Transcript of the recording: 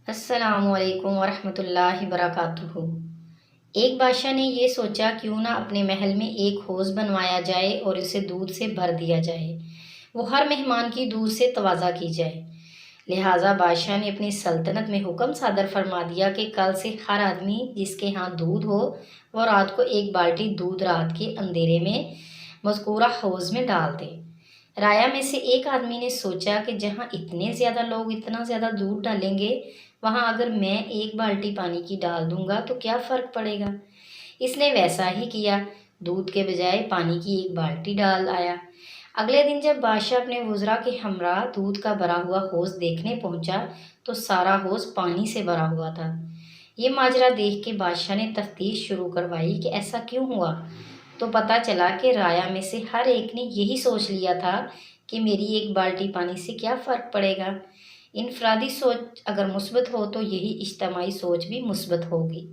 السلام علیکم ورحمۃ اللہ وبرکاتہ۔ ایک بادشاہ نے یہ سوچا کیوں نہ اپنے محل میں ایک حوض بنوایا جائے اور اسے دودھ سے بھر دیا جائے، وہ ہر مہمان کی دودھ سے تواضع کی جائے۔ لہٰذا بادشاہ نے اپنی سلطنت میں حکم صادر فرما دیا کہ کل سے ہر آدمی جس کے ہاں دودھ ہو وہ رات کو ایک بالٹی دودھ رات کے اندھیرے میں مذکورہ حوض میں ڈال دے۔ رایا میں سے ایک آدمی نے سوچا کہ جہاں اتنے زیادہ لوگ اتنا زیادہ دودھ ڈالیں گے، وہاں اگر میں ایک بالٹی پانی کی ڈال دوں گا تو کیا فرق پڑے گا۔ اس نے ویسا ہی کیا، دودھ کے بجائے پانی کی ایک بالٹی ڈال آیا۔ اگلے دن جب بادشاہ اپنے وزراء کے ہمراہ دودھ کا بھرا ہوا حوض دیکھنے پہنچا تو سارا حوض پانی سے بھرا ہوا تھا۔ یہ ماجرا دیکھ کے بادشاہ نے تفتیش شروع کروائی کہ ایسا کیوں ہوا، تو پتہ چلا کہ رایا میں سے ہر ایک نے یہی سوچ لیا تھا کہ میری ایک بالٹی پانی سے کیا فرق پڑے گا۔ انفرادی سوچ اگر مثبت ہو تو یہی اجتماعی سوچ بھی مثبت ہوگی۔